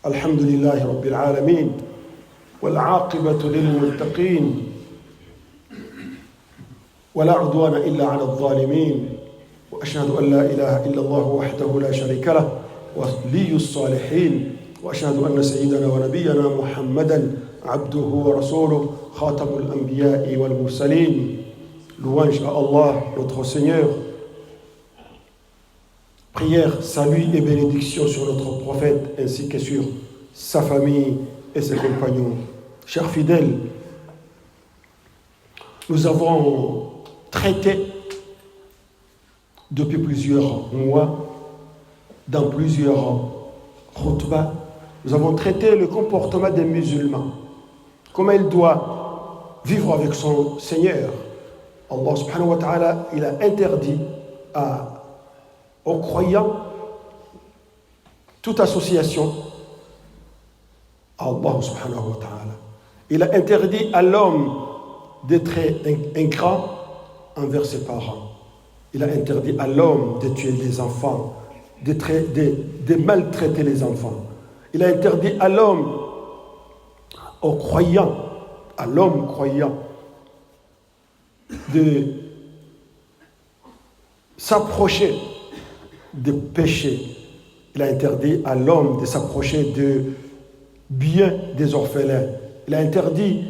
الحمد لله رب العالمين والعاقبة للمتقين ولا عدوان إلا على الظالمين وأشهد أن لا إله إلا الله وحده لا شريك له ولي الصالحين وأشهد أن سيدنا ونبينا محمدا عبده ورسوله خاتم الأنبياء والمرسلين. Louange à Allah, notre Seigneur. Prière, salut et bénédiction sur notre prophète ainsi que sur sa famille et ses compagnons. Chers fidèles, nous avons traité depuis plusieurs mois, dans plusieurs khutbahs, nous avons traité le comportement des musulmans, comment il doit vivre avec son Seigneur. Allah subhanahu wa ta'ala, il a interdit aux croyants toute association à Allah subhanahu wa ta'ala. Il a interdit à l'homme d'être ingrat envers ses parents. Il a interdit à l'homme de tuer les enfants, de maltraiter les enfants. Il a interdit à l'homme, aux croyants, à l'homme croyant, de s'approcher de péché. Il a interdit à l'homme de s'approcher de biens des orphelins. Il a interdit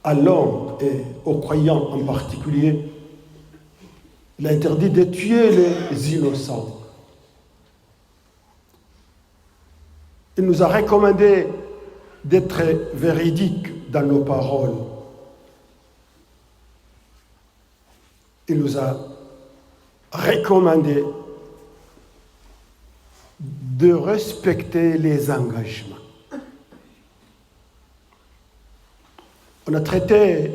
à l'homme et aux croyants en particulier, il a interdit de tuer les innocents. Il nous a recommandé d'être véridiques dans nos paroles. Il nous a recommandé de respecter les engagements. On a traité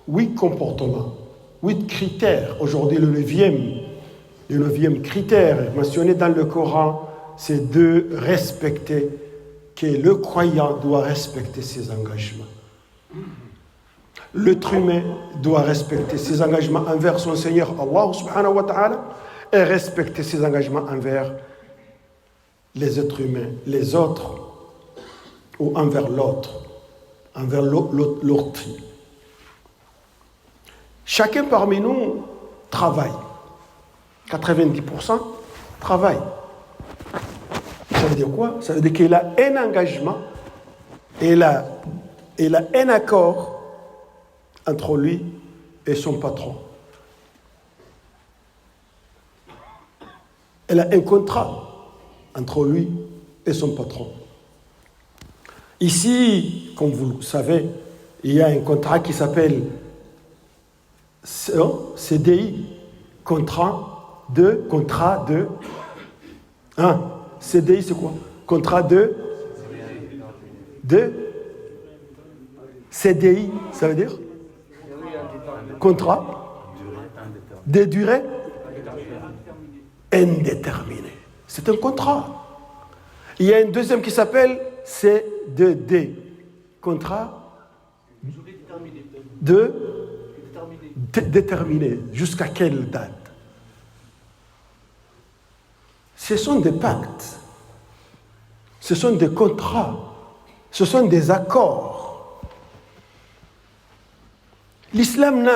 8 comportements, 8 critères. Aujourd'hui, le 9e critère mentionné dans le Coran, c'est de respecter, que le croyant doit respecter ses engagements. L'être humain doit respecter ses engagements envers son Seigneur Allah subhanahu wa ta'ala et respecter ses engagements envers les êtres humains, les autres, ou envers l'autre, envers l'autre. Chacun parmi nous travaille. 90% travaille. Ça veut dire quoi? Ça veut dire qu'il a un engagement et il a un accord entre lui et son patron. Elle a un contrat entre lui et son patron. Ici, comme vous le savez, il y a un contrat qui s'appelle CDI, CDI, c'est quoi? Contrat de CDI, ça veut dire contrat de durée indéterminée. C'est un contrat. Il y a un deuxième qui s'appelle C2D, contrat déterminé. Jusqu'à quelle date? Ce sont des pactes, ce sont des contrats, ce sont des accords. L'islam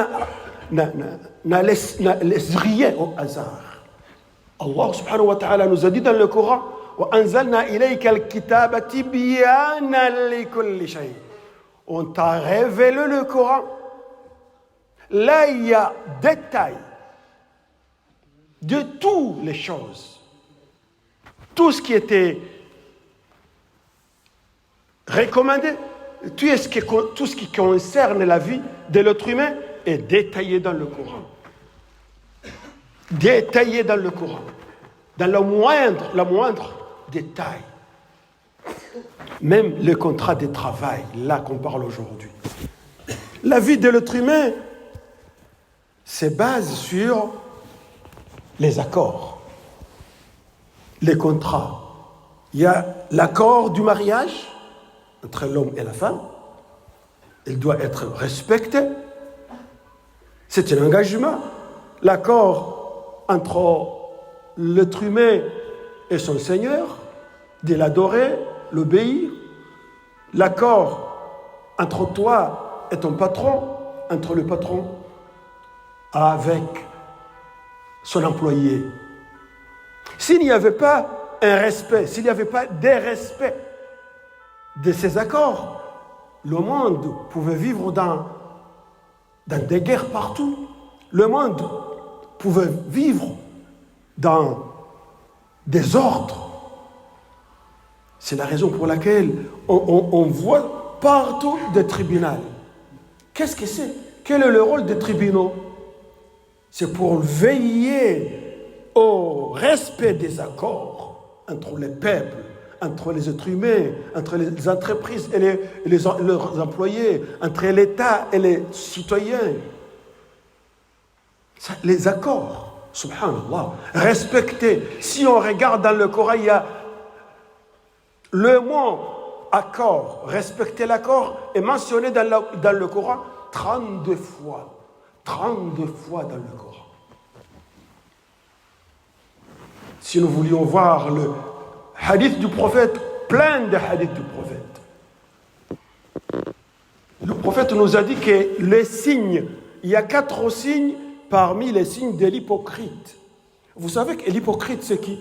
ne laisse rien au hasard. Allah subhanahu wa ta'ala nous a dit dans le Coran وَأَنزَلْنَا إِلَيْكَ الْكِتَابَ تِبْيَانًا لِكُلِّ شَيْءٍ. On t'a révélé le Coran. Là, il y a détail de toutes les choses. Tout ce qui était recommandé, tout ce qui concerne la vie de l'être humain est détaillé dans le Coran. Détaillé dans le Coran. Dans le moindre détail. Même le contrat de travail, là qu'on parle aujourd'hui. La vie de l'être humain se base sur les accords, les contrats. Il y a l'accord du mariage entre l'homme et la femme. Il doit être respecté. C'est un engagement. L'accord entre l'être humain et son Seigneur, de l'adorer, l'obéir. L'accord entre toi et ton patron, entre le patron avec son employé. S'il n'y avait pas un respect, s'il n'y avait pas des respects de ces accords, le monde pouvait vivre dans des guerres partout. Le monde pouvait vivre dans des ordres. C'est la raison pour laquelle on voit partout des tribunaux. Qu'est-ce que c'est? Quel est le rôle des tribunaux? C'est pour veiller au respect des accords entre les peuples, entre les êtres humains, entre les entreprises et leurs employés, entre l'État et les citoyens. Les accords, subhanallah, respecter. Si on regarde dans le Coran, il y a le mot accord, respecter l'accord est mentionné dans le Coran 32 fois. 32 fois dans le Coran. Si nous voulions voir le hadith du prophète, plein de hadiths du prophète. Le prophète nous a dit que les signes, il y a 4 signes parmi les signes de l'hypocrite. Vous savez que l'hypocrite, c'est qui?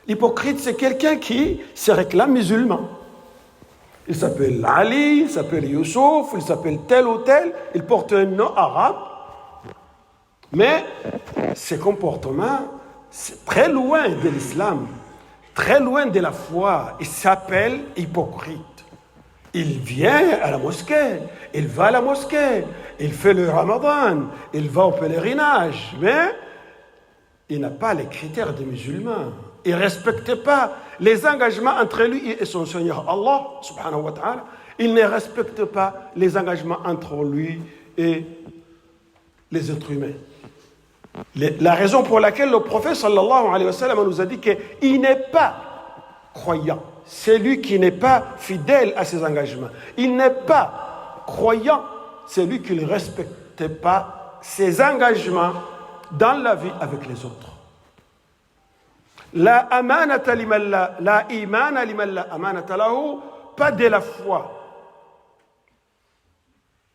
L'hypocrite, c'est quelqu'un qui se réclame musulman. Il s'appelle Ali, il s'appelle Youssouf, il s'appelle tel ou tel, il porte un nom arabe, mais ses comportements, c'est très loin de l'islam, très loin de la foi. Il s'appelle hypocrite. Il vient à la mosquée, il va à la mosquée, il fait le ramadan, il va au pèlerinage, mais il n'a pas les critères des musulmans. Il ne respecte pas les engagements entre lui et son Seigneur Allah, subhanahu wa ta'ala. Il ne respecte pas les engagements entre lui et les êtres humains. La raison pour laquelle le prophète sallallahu alayhi wa sallam nous a dit qu'il n'est pas croyant. C'est lui qui n'est pas fidèle à ses engagements. Il n'est pas croyant. C'est lui qui ne respecte pas ses engagements dans la vie avec les autres. La amanata liman la imana liman la amanata lahu, pas de la foi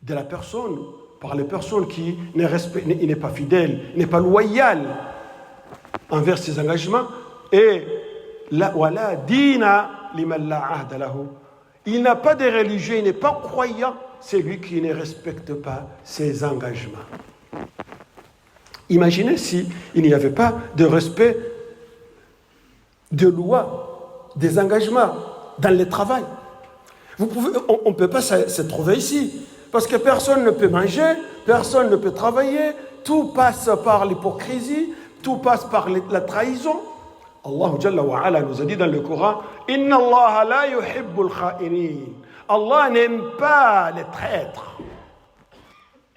de la personne, par les personnes qui n'est pas fidèle, n'est pas loyal envers ses engagements, et la wala dina liman la ahda lahu. Il n'a pas de religieux, il n'est pas croyant, c'est lui qui ne respecte pas ses engagements. Imaginez si il n'y avait pas de respect de loi, des engagements dans le travail. On ne peut pas se trouver ici, parce que personne ne peut manger, personne ne peut travailler, tout passe par l'hypocrisie, tout passe par la trahison. Allah Jalla wa Ala nous a dit dans le Coran, Inna Allah la yuhibbul kha'inin. Allah n'aime pas les traîtres.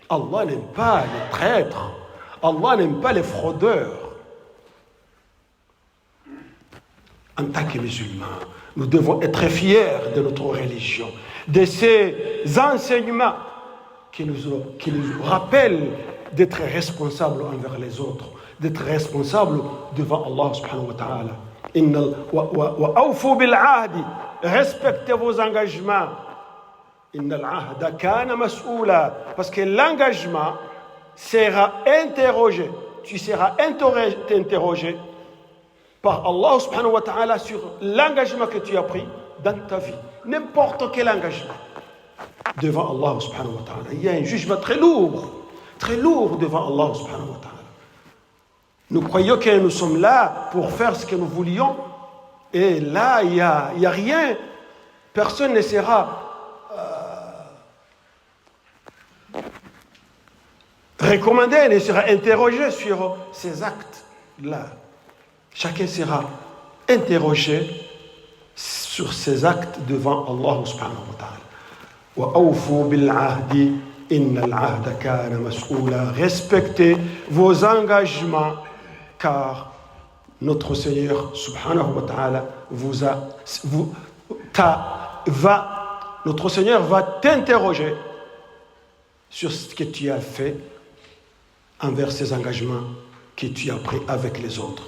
Allah n'aime pas les traîtres. Allah n'aime pas les fraudeurs. En tant que musulmans, nous devons être fiers de notre religion, de ces enseignements qui nous rappellent d'être responsables envers les autres, d'être responsables devant Allah subhanahu wa ta'ala. Wa awfu bil ahdi, respectez vos engagements. Innal ahda kana mas'oula, parce que l'engagement sera interrogé, tu seras interrogé par Allah subhanahu wa ta'ala sur l'engagement que tu as pris dans ta vie. N'importe quel engagement. Devant Allah subhanahu wa ta'ala. Il y a un jugement très lourd devant Allah subhanahu wa ta'ala. Nous croyons que nous sommes là pour faire ce que nous voulions, et là, il y a rien. Personne ne sera recommandé, ne sera interrogé sur ces actes-là. Chacun sera interrogé sur ses actes devant Allah subhanahu wa ta'ala. Wa awfu bil ahdi innal ahda kana mas'oula. Respectez vos engagements, car notre Seigneur subhanahu wa ta'ala notre Seigneur va t'interroger sur ce que tu as fait envers ces engagements que tu as pris avec les autres.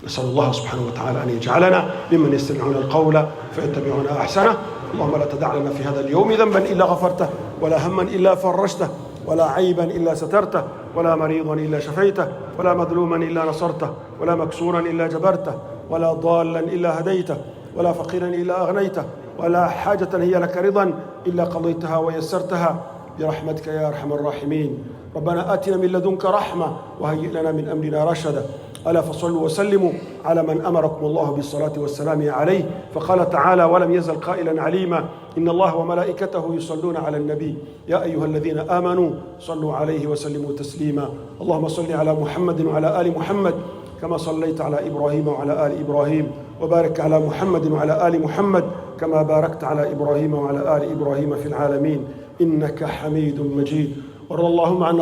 نسأل الله سبحانه وتعالى أن يجعلنا ممن يستمعون القول فيتبعون أحسنه. اللهم لا تدع لنا في هذا اليوم ذنبا إلا غفرته، ولا هما إلا فرجته، ولا عيبا إلا سترته، ولا مريضا إلا شفيته، ولا مظلوما إلا نصرته، ولا مكسورا إلا جبرته، ولا ضالا إلا هديته، ولا فقيرا إلا أغنيته، ولا حاجة هي لك رضا إلا قضيتها ويسرتها برحمتك يا أرحم الراحمين. ربنا آتنا من لدنك رحمة وهيئ لنا من أمرنا رشدا. ألا فصلوا وسلموا على من أمركم الله بالصلاة والسلام عليه، فقال تعالى: ولم يزل قائلا عليما: إن الله وملائكته يصلون على النبي يا أيها الذين آمنوا صلوا عليه وسلموا تسليما. اللهم صل على محمد وعلى آل محمد كما صليت على إبراهيم وعلى آل إبراهيم، وبارك على محمد وعلى آل محمد كما باركت على إبراهيم وعلى آل إبراهيم في العالمين إنك حميد مجيد. وارض اللهم عن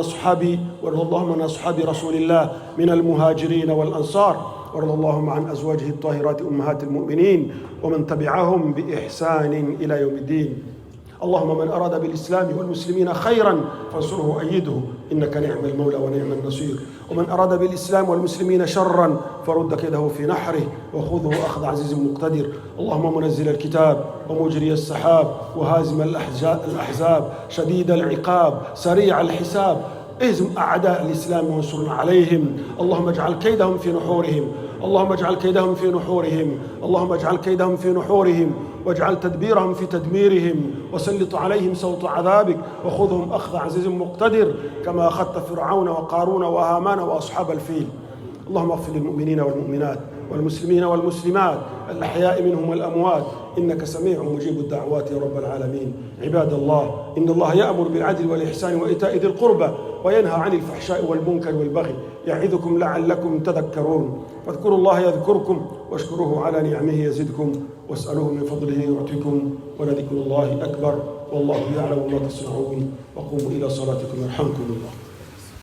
أصحاب رسول الله من المهاجرين والأنصار، وارض اللهم عن أزواجه الطاهرات أمهات المؤمنين ومن تبعهم بإحسان إلى يوم الدين. اللهم من أراد بالإسلام والمسلمين خيرا فانصره وأيده إنك نعم المولى ونعم النصير، ومن أراد بالإسلام والمسلمين شرا فرد كيده في نحره وخذه أخذ عزيز مقتدر. اللهم منزل الكتاب ومجري السحاب وهازم الأحزاب شديد العقاب سريع الحساب، اهزم أعداء الإسلام وانصرنا عليهم. اللهم اجعل كيدهم في نحورهم، اللهم اجعل كيدهم في نحورهم، اللهم اجعل كيدهم في نحورهم، واجعل تدبيرهم في تدميرهم، وسلط عليهم صوت عذابك وخذهم أخذ عزيز مقتدر كما أخذت فرعون وقارون وهامان وأصحاب الفيل. اللهم اغفر للمؤمنين والمؤمنات والمسلمين والمسلمات الأحياء منهم والأموات إنك سميع مجيب الدعوات يا رب العالمين. عباد الله، إن الله يأمر بالعدل والإحسان وإيتاء ذي القربى وينهى عن الفحشاء والمنكر والبغي يعظكم لعلكم تذكرون. فاذكروا الله يذكركم واشكروه على نعمه يزدكم واسألوه من فضله يعطيكم ولذكر الله أكبر والله يعلم ما تصنعون. وقوموا إلى صلاتكم يرحمكم الله.